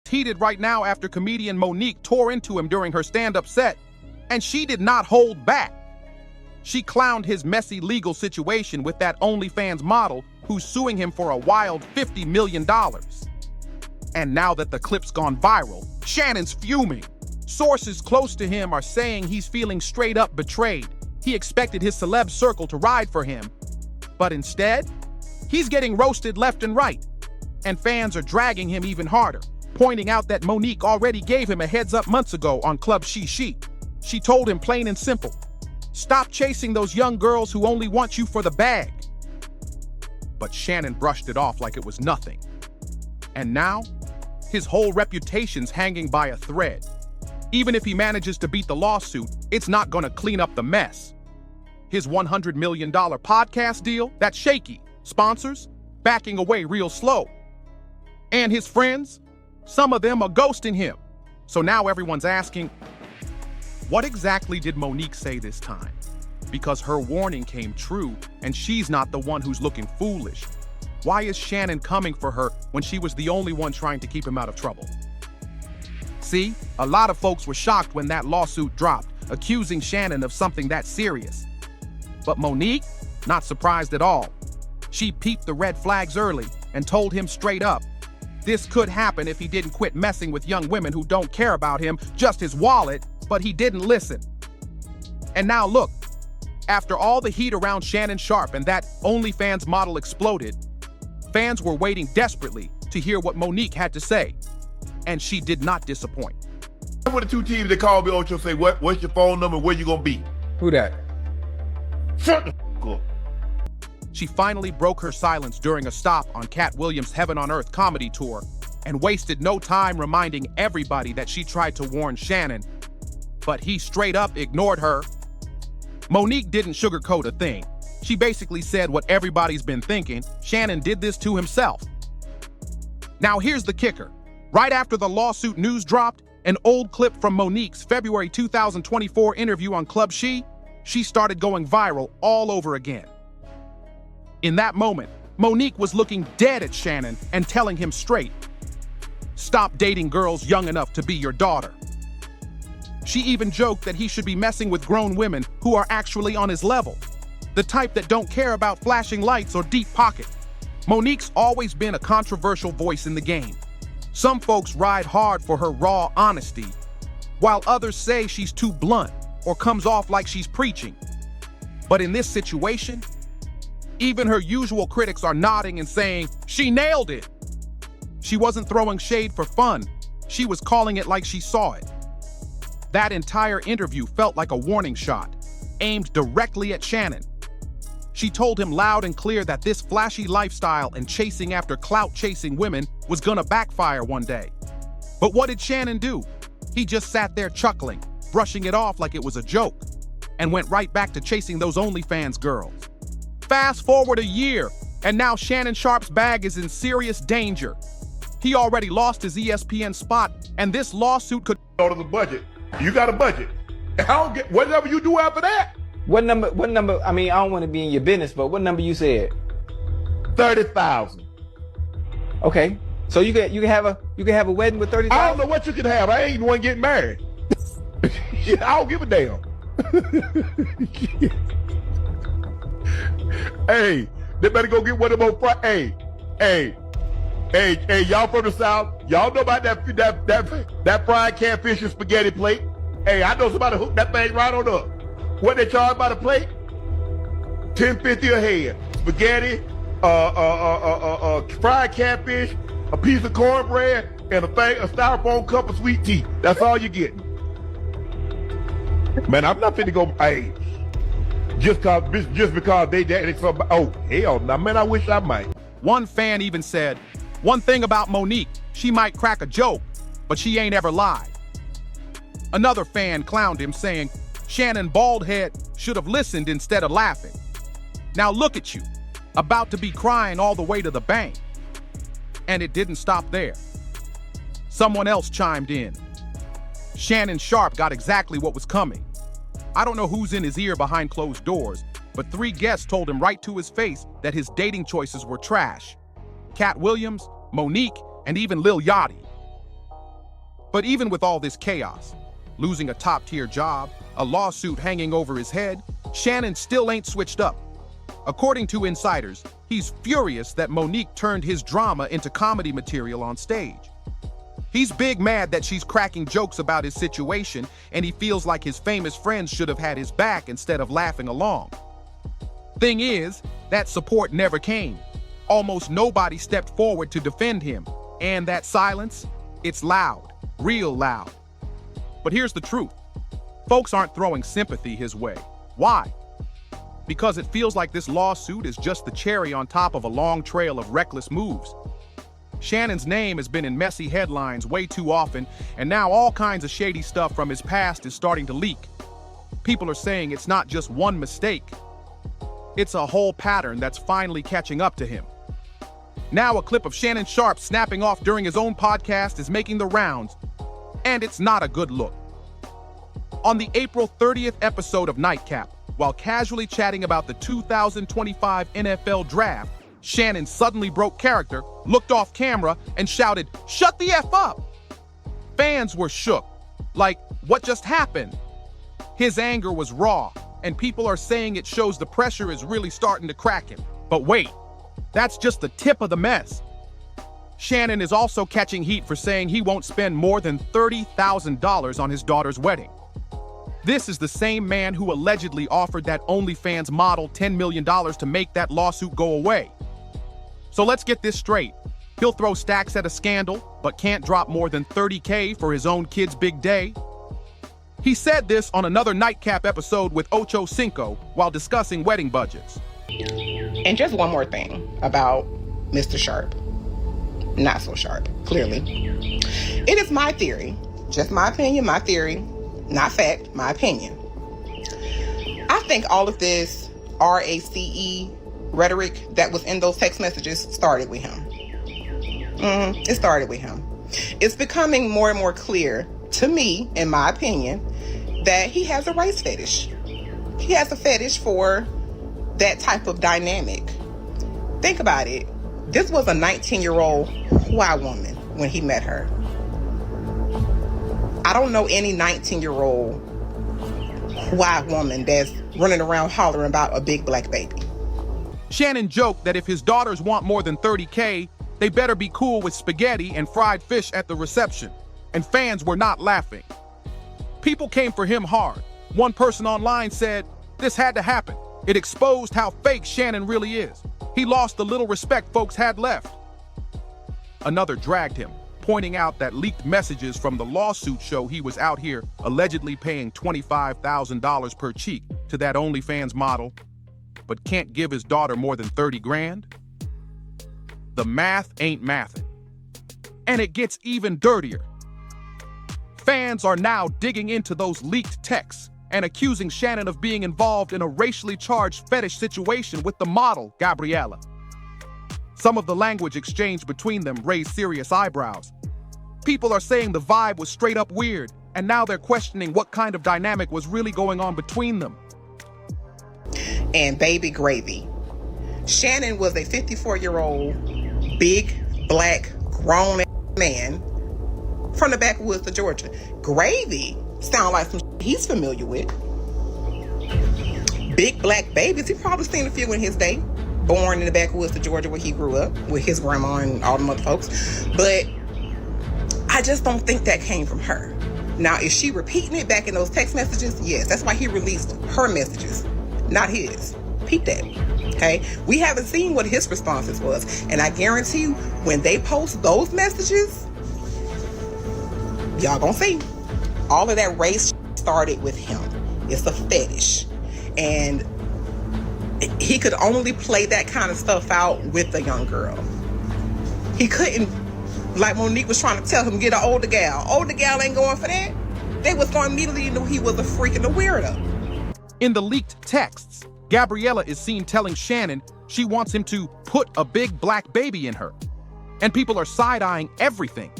heated right now after comedian Mo'Nique tore into him during her stand-up set, and she did not hold back. She clowned his messy legal situation with that OnlyFans model who's suing him for a wild $50 million. And now that the clip's gone viral, Shannon's fuming. Sources close to him are saying he's feeling straight up betrayed. He expected his celeb circle to ride for him, but instead, he's getting roasted left and right. And fans are dragging him even harder, pointing out that Mo'Nique already gave him a heads up months ago on Club She. She told him plain and simple, stop chasing those young girls who only want you for the bag. But Shannon brushed it off like it was nothing. And now, his whole reputation's hanging by a thread. Even if he manages to beat the lawsuit, it's not gonna clean up the mess. His $100 million podcast deal, that's shaky. Sponsors, backing away real slow. And his friends, some of them are ghosting him. So now everyone's asking, what exactly did Mo'Nique say this time? Because her warning came true, and she's not the one who's looking foolish. Why is Shannon coming for her when she was the only one trying to keep him out of trouble? See, a lot of folks were shocked when that lawsuit dropped, accusing Shannon of something that serious. But Mo'Nique, not surprised at all. She peeped the red flags early and told him straight up, this could happen if he didn't quit messing with young women who don't care about him, just his wallet, but he didn't listen. And now look, after all the heat around Shannon Sharpe and that OnlyFans model exploded, fans were waiting desperately to hear what Mo'Nique had to say. And she did not disappoint. One of the two teams that called me, Ocho, say, what's your phone number, where you gonna be? Who that? Shut the f up. She finally broke her silence during a stop on Cat Williams' Heaven on Earth comedy tour and wasted no time reminding everybody that she tried to warn Shannon, but he straight up ignored her. Mo'Nique didn't sugarcoat a thing. She basically said what everybody's been thinking. Shannon did this to himself. Now here's the kicker. Right after the lawsuit news dropped, an old clip from Mo'Nique's February 2024 interview on Club She started going viral all over again. In that moment, Mo'Nique was looking dead at Shannon and telling him straight, stop dating girls young enough to be your daughter. She even joked that he should be messing with grown women who are actually on his level, the type that don't care about flashing lights or deep pocket. Mo'Nique's always been a controversial voice in the game. Some folks ride hard for her raw honesty, while others say she's too blunt or comes off like she's preaching. But in this situation, even her usual critics are nodding and saying, she nailed it. She wasn't throwing shade for fun. She was calling it like she saw it. That entire interview felt like a warning shot, aimed directly at Shannon. She told him loud and clear that this flashy lifestyle and chasing after clout-chasing women was gonna backfire one day. But what did Shannon do? He just sat there chuckling, brushing it off like it was a joke, and went right back to chasing those OnlyFans girls. Fast forward a year, and now Shannon Sharpe's bag is in serious danger. He already lost his ESPN spot, and this lawsuit could Go to the budget. You got a budget. I don't get whatever you do after that. What number, I mean, I don't want to be in your business, but what number you said? 30,000. Okay. So you can have a wedding with 30,000? I don't know what you can have. I ain't even one getting married. I don't give a damn. Hey, they better go get one of them on Friday. Hey, y'all from the South, y'all know about that fried catfish and spaghetti plate. Hey, I know somebody hooked that thing right on up. What they charge by the plate? $10.50 a head. Spaghetti, fried catfish, a piece of cornbread, and a styrofoam cup of sweet tea. That's all you get. Man, I'm not finna go. Hey, just because they so. Oh hell, no, man, I wish I might. One fan even said, one thing about Mo'Nique, she might crack a joke, but she ain't ever lied. Another fan clowned him, saying, Shannon Baldhead should have listened instead of laughing. Now look at you, about to be crying all the way to the bank. And it didn't stop there. Someone else chimed in. Shannon Sharpe got exactly what was coming. I don't know who's in his ear behind closed doors, but 3 guests told him right to his face that his dating choices were trash. Cat Williams, Mo'Nique, and even Lil Yachty. But even with all this chaos, losing a top-tier job, a lawsuit hanging over his head, Shannon still ain't switched up. According to insiders, he's furious that Mo'Nique turned his drama into comedy material on stage. He's big mad that she's cracking jokes about his situation, and he feels like his famous friends should have had his back instead of laughing along. Thing is, that support never came. Almost nobody stepped forward to defend him, and that silence, it's loud, real loud. But here's the truth. Folks aren't throwing sympathy his way. Why? Because it feels like this lawsuit is just the cherry on top of a long trail of reckless moves. Shannon's name has been in messy headlines way too often, and now all kinds of shady stuff from his past is starting to leak. People are saying it's not just one mistake. It's a whole pattern that's finally catching up to him. Now a clip of Shannon Sharpe snapping off during his own podcast is making the rounds, and it's not a good look. On the April 30th episode of Nightcap, while casually chatting about the 2025 NFL Draft, Shannon suddenly broke character, looked off camera, and shouted, "Shut the F up!" Fans were shook. Like, what just happened? His anger was raw, and people are saying it shows the pressure is really starting to crack him. But wait, that's just the tip of the mess. Shannon is also catching heat for saying he won't spend more than $30,000 on his daughter's wedding. This is the same man who allegedly offered that OnlyFans model $10 million to make that lawsuit go away. So let's get this straight. He'll throw stacks at a scandal, but can't drop more than $30K for his own kid's big day. He said this on another Nightcap episode with Ocho Cinco while discussing wedding budgets. And just one more thing about Mr. Sharpe. Not so sharp, clearly. It is my theory, just my opinion, my theory, not fact, my opinion. I think all of this RACE rhetoric that was in those text messages started with him. It started with him. It's becoming more and more clear to me, in my opinion, that he has a race fetish. He has a fetish for that type of dynamic. Think about it. This was a 19-year-old white woman when he met her. I don't know any 19-year-old white woman that's running around hollering about a big black baby. Shannon joked that if his daughters want more than $30K, they better be cool with spaghetti and fried fish at the reception, and fans were not laughing. People came for him hard. One person online said, "This had to happen. It exposed how fake Shannon really is. He lost the little respect folks had left." Another dragged him, pointing out that leaked messages from the lawsuit show he was out here allegedly paying $25,000 per cheek to that OnlyFans model, but can't give his daughter more than 30 grand? The math ain't mathin'. And it gets even dirtier. Fans are now digging into those leaked texts and accusing Shannon of being involved in a racially charged fetish situation with the model, Gabriella. Some of the language exchanged between them raised serious eyebrows. People are saying the vibe was straight up weird, and now they're questioning what kind of dynamic was really going on between them. And baby gravy. Shannon was a 54-year-old, big, black, grown man from the backwoods of Georgia. Gravy sound like some he's familiar with. Big black babies, he probably seen a few in his day. Born in the backwoods of Georgia where he grew up with his grandma and all the other folks. But I just don't think that came from her. Now, is she repeating it back in those text messages? Yes, that's why he released her messages, not his. Peep that, okay? We haven't seen what his responses was. And I guarantee you, when they post those messages, y'all gonna see. All of that race started with him. It's a fetish. And he could only play that kind of stuff out with a young girl. He couldn't, like Mo'Nique was trying to tell him, get an older gal. Older gal ain't going for that. They was going to immediately know he was a freak and a weirdo. In the leaked texts, Gabriella is seen telling Shannon she wants him to put a big black baby in her. And people are side-eyeing everything.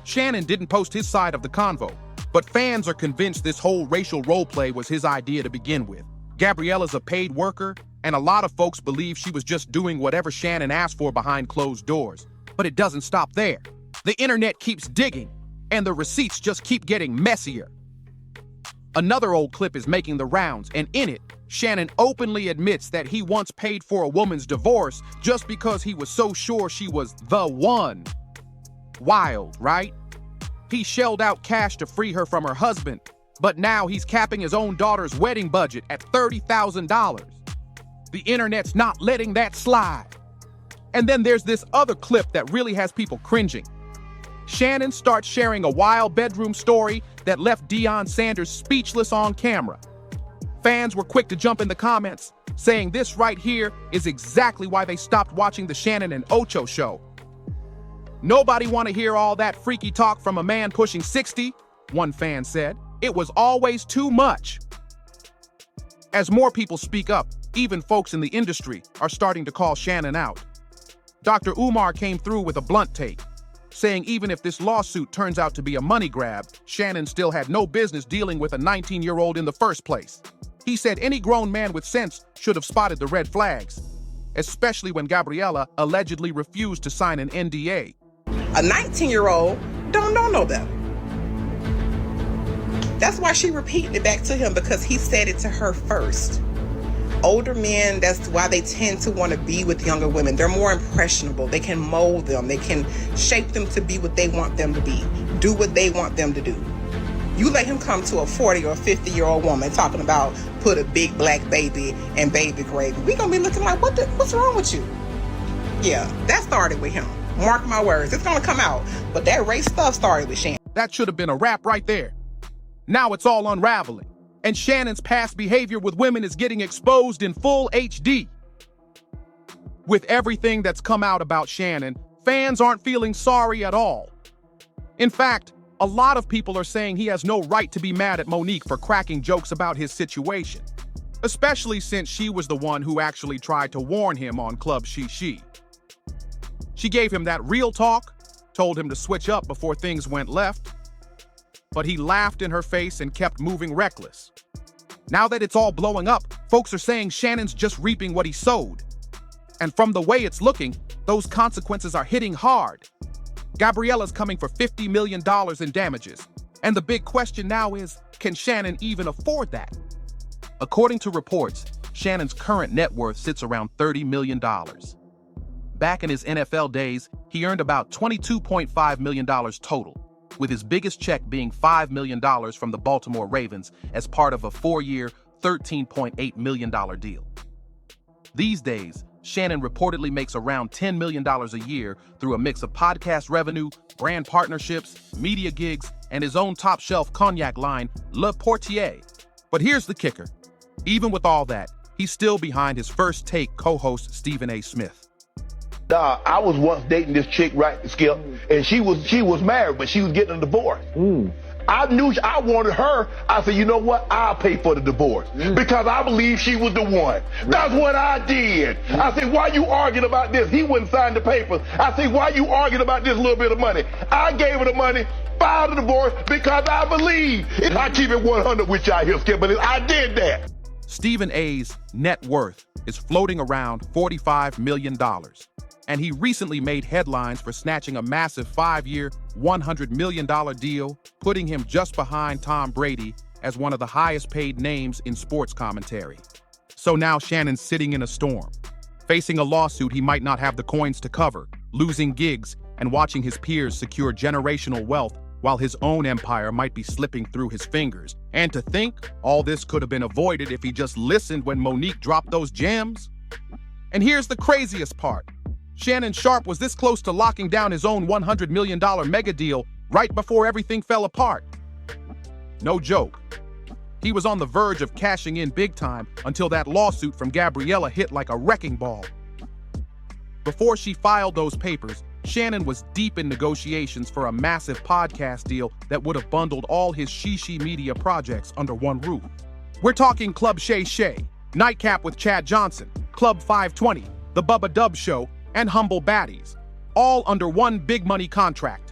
Shannon didn't post his side of the convo, but fans are convinced this whole racial roleplay was his idea to begin with. Gabriella's a paid worker, and a lot of folks believe she was just doing whatever Shannon asked for behind closed doors. But it doesn't stop there. The internet keeps digging. And the receipts just keep getting messier. Another old clip is making the rounds, and in it, Shannon openly admits that he once paid for a woman's divorce just because he was so sure she was the one. Wild, right? He shelled out cash to free her from her husband, but now he's capping his own daughter's wedding budget at $30,000. The internet's not letting that slide. And then there's this other clip that really has people cringing. Shannon starts sharing a wild bedroom story that left Deion Sanders speechless on camera. Fans were quick to jump in the comments, saying this right here is exactly why they stopped watching the Shannon and Ocho show. Nobody want to hear all that freaky talk from a man pushing 60, one fan said. It was always too much. As more people speak up, even folks in the industry are starting to call Shannon out. Dr. Umar came through with a blunt take, saying even if this lawsuit turns out to be a money grab, Shannon still had no business dealing with a 19-year-old in the first place. He said any grown man with sense should have spotted the red flags, especially when Gabriella allegedly refused to sign an NDA. A 19-year-old don't know no better. That's why she repeated it back to him, because he said it to her first. Older men, that's why they tend to want to be with younger women. They're more impressionable. They can mold them. They can shape them to be what they want them to be. Do what they want them to do. You let him come to a 40 or 50-year-old woman talking about put a big black baby and baby gravy. We gonna be looking like, what's wrong with you? Yeah, that started with him. Mark my words, it's gonna come out. But that race stuff started with Shannon. That should have been a wrap right there. Now it's all unraveling, and Shannon's past behavior with women is getting exposed in full HD. With everything that's come out about Shannon, fans aren't feeling sorry at all. In fact, a lot of people are saying he has no right to be mad at Mo'Nique for cracking jokes about his situation, especially since she was the one who actually tried to warn him on Club She. She gave him that real talk, told him to switch up before things went left, but he laughed in her face and kept moving reckless. Now that it's all blowing up, folks are saying Shannon's just reaping what he sowed. And from the way it's looking, those consequences are hitting hard. Gabriella's coming for $50 million in damages. And the big question now is, can Shannon even afford that? According to reports, Shannon's current net worth sits around $30 million. Back in his NFL days, he earned about $22.5 million total, with his biggest check being $5 million from the Baltimore Ravens as part of a 4-year, $13.8 million deal. These days, Shannon reportedly makes around $10 million a year through a mix of podcast revenue, brand partnerships, media gigs, and his own top-shelf cognac line, Le Portier. But here's the kicker. Even with all that, he's still behind his First Take co-host Stephen A. Smith. I was once dating this chick, right, Skip, and she was married, but she was getting a divorce. I knew I wanted her. I said, you know what? I'll pay for the divorce because I believe she was the one. That's what I did. I said, why you arguing about this? He wouldn't sign the papers. I said, why you arguing about this little bit of money? I gave her the money, filed the divorce because I believe. I keep it 100 with y'all here, Skip, but I did that. Stephen A's net worth is floating around $45 million. And he recently made headlines for snatching a massive 5-year, $100 million deal, putting him just behind Tom Brady as one of the highest paid names in sports commentary. So now Shannon's sitting in a storm, facing a lawsuit he might not have the coins to cover, losing gigs, and watching his peers secure generational wealth while his own empire might be slipping through his fingers. And to think all this could have been avoided if he just listened when Mo'Nique dropped those gems. And here's the craziest part. Shannon Sharpe was this close to locking down his own $100 million mega deal right before everything fell apart. No joke. He was on the verge of cashing in big time until that lawsuit from Gabriella hit like a wrecking ball. Before she filed those papers, Shannon was deep in negotiations for a massive podcast deal that would have bundled all his She media projects under one roof. We're talking Club Shay, Nightcap with Chad Johnson, Club 520, The Bubba Dub Show, and Humble Baddies, all under one big money contract.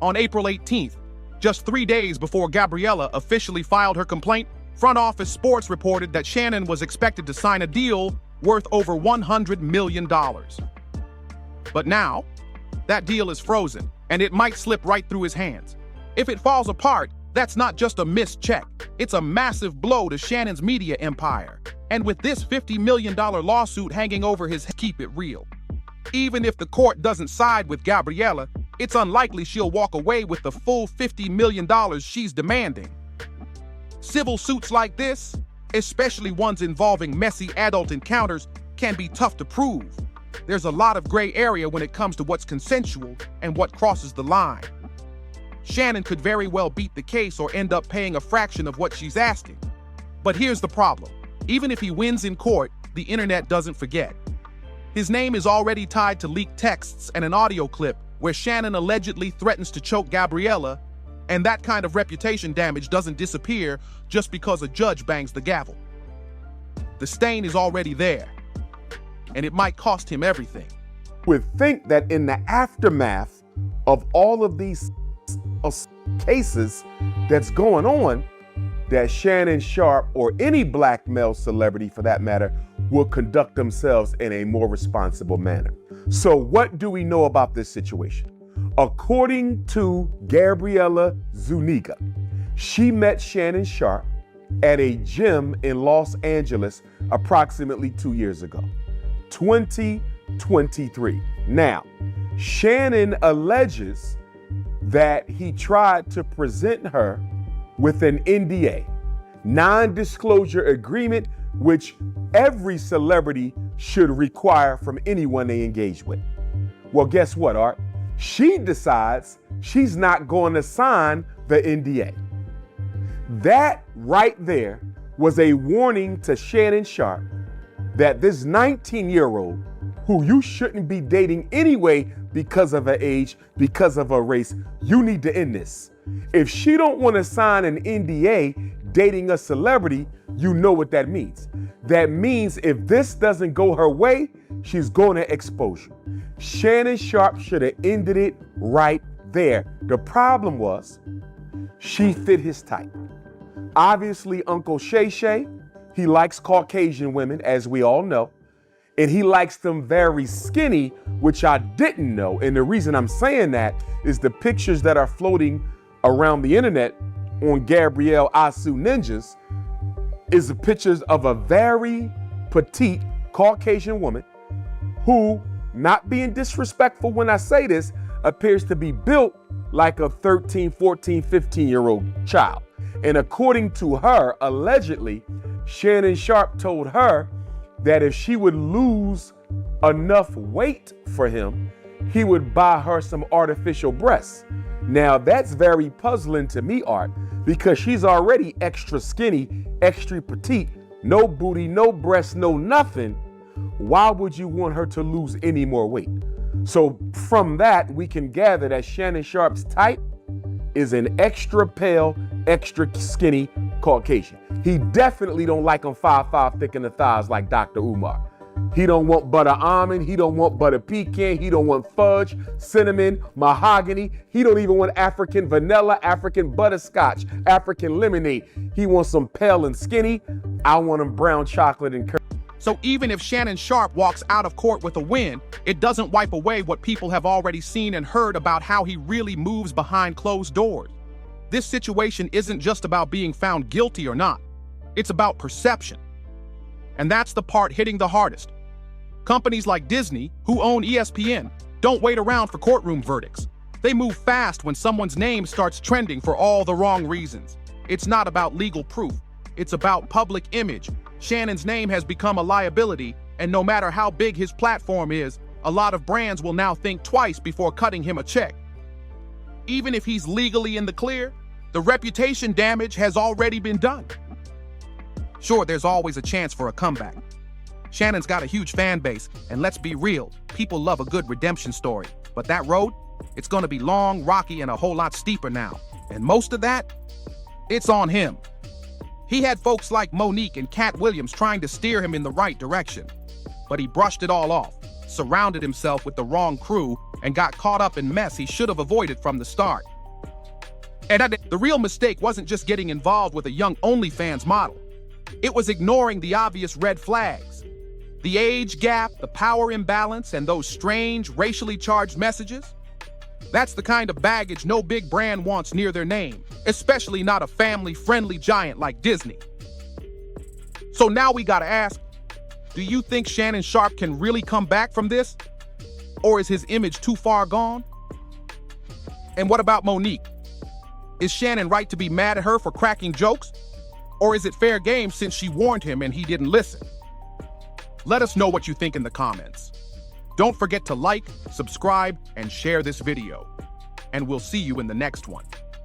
On April 18th, just 3 days before Gabriella officially filed her complaint, Front Office Sports reported that Shannon was expected to sign a deal worth over $100 million. But now, that deal is frozen, and it might slip right through his hands. If it falls apart, that's not just a missed check. It's a massive blow to Shannon's media empire. And with this $50 million lawsuit hanging over his head, keep it real. Even if the court doesn't side with Gabriella, it's unlikely she'll walk away with the full $50 million she's demanding. Civil suits like this, especially ones involving messy adult encounters, can be tough to prove. There's a lot of gray area when it comes to what's consensual and what crosses the line. Shannon could very well beat the case or end up paying a fraction of what she's asking. But here's the problem. Even if he wins in court, the internet doesn't forget. His name is already tied to leaked texts and an audio clip where Shannon allegedly threatens to choke Gabriella, and that kind of reputation damage doesn't disappear just because a judge bangs the gavel. The stain is already there, and it might cost him everything. Would think that in the aftermath of all of these cases that's going on, that Shannon Sharpe, or any black male celebrity for that matter, will conduct themselves in a more responsible manner. So what do we know about this situation? According to Gabriella Zuniga, she met Shannon Sharpe at a gym in Los Angeles approximately 2 years ago, 2023. Now, Shannon alleges that he tried to present her with an NDA, non-disclosure agreement, which every celebrity should require from anyone they engage with. Well, guess what, Art? She decides she's not going to sign the NDA. That right there was a warning to Shannon Sharpe that this 19-year-old, who you shouldn't be dating anyway because of her age, because of her race, you need to end this. If she don't want to sign an NDA dating a celebrity, you know what that means. That means if this doesn't go her way, she's going to expose you. Shannon Sharpe should have ended it right there. The problem was she fit his type. Obviously, Uncle Shay Shay, he likes Caucasian women, as we all know, and he likes them very skinny, which I didn't know. And the reason I'm saying that is the pictures that are floating around the internet on Gabrielle Asu Ninjas is the pictures of a very petite Caucasian woman who, not being disrespectful when I say this, appears to be built like a 13, 14, 15-year-old child. And according to her, allegedly, Shannon Sharpe told her that if she would lose enough weight for him, he would buy her some artificial breasts. Now, that's very puzzling to me, Art, because she's already extra skinny, extra petite, no booty, no breasts, no nothing. Why would you want her to lose any more weight? So from that, we can gather that Shannon Sharpe's type is an extra pale, extra skinny Caucasian. He definitely don't like them 5'5", thick in the thighs like Dr. Umar. He don't want butter almond. He don't want butter pecan. He don't want fudge, cinnamon, mahogany. He don't even want African vanilla, African butterscotch, African lemonade. He wants some pale and skinny. I want him brown chocolate and curd. So even if Shannon Sharpe walks out of court with a win, it doesn't wipe away what people have already seen and heard about how he really moves behind closed doors. This situation isn't just about being found guilty or not. It's about perception. And that's the part hitting the hardest. Companies like Disney, who own ESPN, don't wait around for courtroom verdicts. They move fast when someone's name starts trending for all the wrong reasons. It's not about legal proof. It's about public image. Shannon's name has become a liability, and no matter how big his platform is, a lot of brands will now think twice before cutting him a check. Even if he's legally in the clear, the reputation damage has already been done. Sure, there's always a chance for a comeback. Shannon's got a huge fan base, and let's be real, people love a good redemption story. But that road, it's gonna be long, rocky, and a whole lot steeper now. And most of that, it's on him. He had folks like Mo'Nique and Cat Williams trying to steer him in the right direction. But he brushed it all off, surrounded himself with the wrong crew, and got caught up in mess he should have avoided from the start. And the real mistake wasn't just getting involved with a young OnlyFans model. It was ignoring the obvious red flags. The age gap, the power imbalance, and those strange, racially charged messages. That's the kind of baggage no big brand wants near their name, especially not a family-friendly giant like Disney. So now we gotta ask, do you think Shannon Sharpe can really come back from this? Or is his image too far gone? And what about Mo'Nique? Is Shannon right to be mad at her for cracking jokes? Or is it fair game since she warned him and he didn't listen? Let us know what you think in the comments. Don't forget to like, subscribe, and share this video. And we'll see you in the next one.